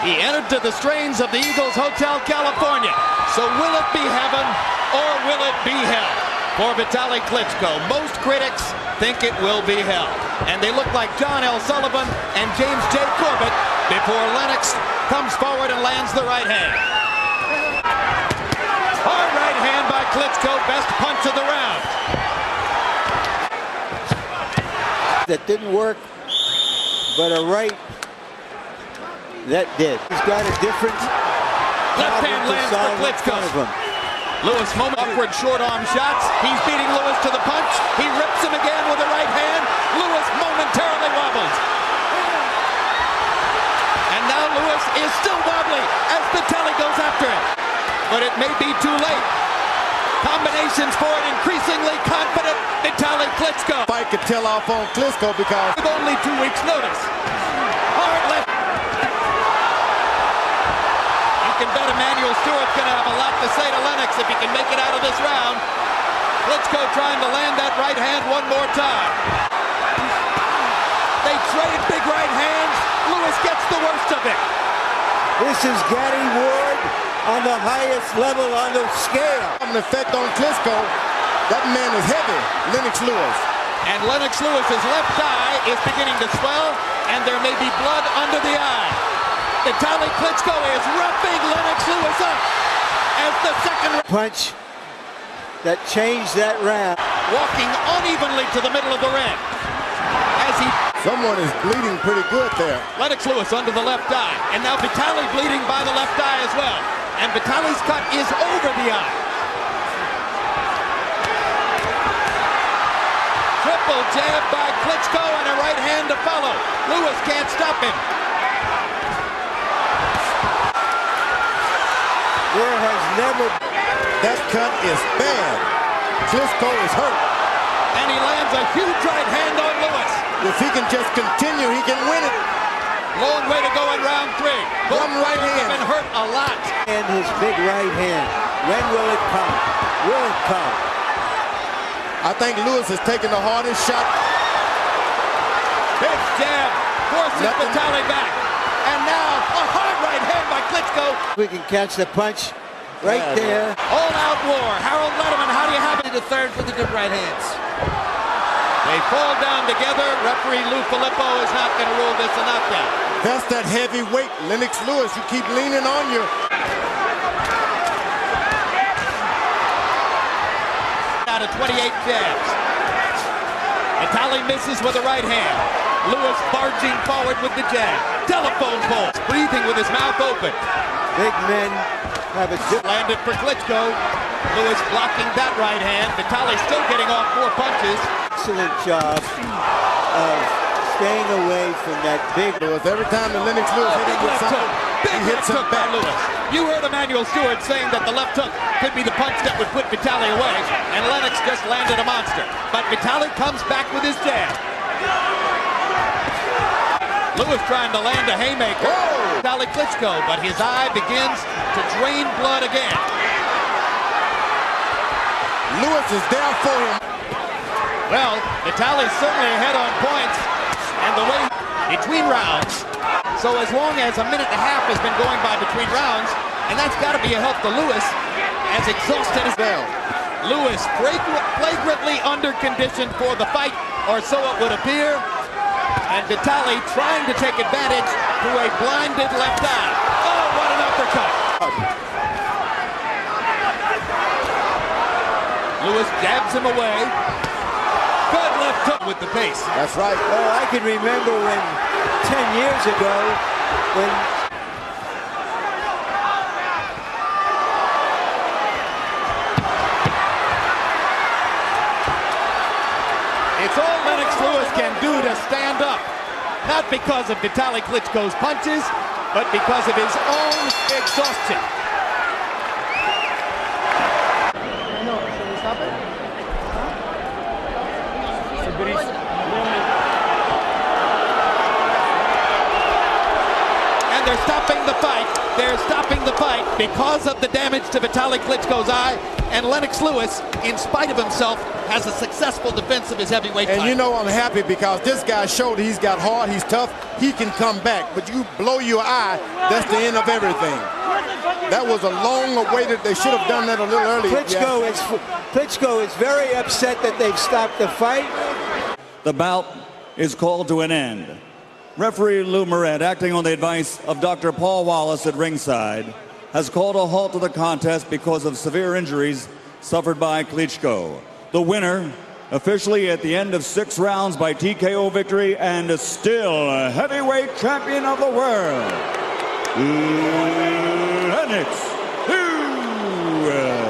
He entered to the strains of the Eagles Hotel California. So will it be heaven or will it be hell for Vitali Klitschko? Most critics think it will be hell. And they look like John L. Sullivan and James J. Corbett before Lennox comes forward and lands the right hand. Hard right hand by Klitschko, best punch of the round. That didn't work, but a right that did. He's got a different left hand lands for Klitschko. Lewis moment upward short arm shots. He's beating Lewis to the punch. He rips him again with the right hand. Lewis momentarily wobbles. And now Lewis is still wobbly as Vitali goes after him. But it may be too late. Combinations for an increasingly confident Vitali Klitschko. Fight could tell off on Klitschko because with only 2 weeks' notice. Hard left. You can bet Emanuel Stewart's going to have a lot to say to Lennox if he can make it out of this round. Klitschko trying to land that right hand one more time. They trade big right hands. Lewis gets the worst of it. This is Gatti Ward on the highest level on the scale. An effect on Klitschko. That man is heavy, Lennox Lewis. And Lennox Lewis's left eye is beginning to swell, and there may be blood under the eye. Vitali Klitschko is roughing Lennox Lewis up as the second punch that changed that round. Walking unevenly to the middle of the ring. As someone is bleeding pretty good there. Lennox Lewis under the left eye, and now Vitali bleeding by the left eye as well. And Vitali's cut is over the eye. Triple jab by Klitschko and a right hand to follow. Lewis can't stop him. There has never... That cut is bad. Klitschko is hurt. And he lands a huge right hand on Lewis. If he can just continue, he can win it. Long way to go in round 3. One right hand. Been hurt a lot. And his big right hand. When will it come? Will it come? I think Lewis has taken the hardest shot. Big jab forces Vitali back. And now a hard right hand by Klitschko. We can catch the punch right there. All-out war. Harold Letterman, how do you have it? The third for the good right hands. They fall down together. Referee Lou Filippo is not going to rule this a knockdown. That's that heavy weight. Lennox Lewis, you keep leaning on you. Out of 28 jabs. Vitali misses with the right hand. Lewis barging forward with the jab. Telephone pole. Breathing with his mouth open. Big men have a dip. Landed for Klitschko. Lewis blocking that right hand. Vitali still getting off 4 punches. Excellent job of staying away from that big Lewis. Every time the Lennox Lewis hit him with something, he hits him back. Lewis. You heard Emanuel Stewart saying that the left hook could be the punch that would put Vitali away, and Lennox just landed a monster. But Vitali comes back with his jab. Lewis trying to land a haymaker. Vitali Klitschko, but his eye begins to drain blood again. Lewis is there for him. Well, Vitali's certainly ahead on points, and the way between rounds. So as long as a minute and a half has been going by between rounds, and that's got to be a help to Lewis, as exhausted as well. Lewis flagrantly under condition for the fight, or so it would appear, and Vitali trying to take advantage through a blinded left eye. Oh, what an uppercut! Lewis jabs him away. Good left hook with the pace. That's right. Well, I can remember when 10 years ago, when it's all Lennox Lewis can do to stand up. Not because of Vitali Klitschko's punches, but because of his own exhaustion. And they're stopping the fight. They're stopping the fight because of the damage to Vitali Klitschko's eye. And Lennox Lewis, in spite of himself, has a successful defense of his heavyweight title. And you know I'm happy because this guy showed he's got heart, he's tough, he can come back. But you blow your eye, that's the end of everything. That was a long awaited, they should have done that a little earlier. Klitschko is very upset that they've stopped the fight. The bout is called to an end. Referee Lou Moret, acting on the advice of Dr. Paul Wallace at ringside, has called a halt to the contest because of severe injuries suffered by Klitschko. The winner, officially at the end of 6 rounds by TKO victory and still a heavyweight champion of the world, Lennox Lewis.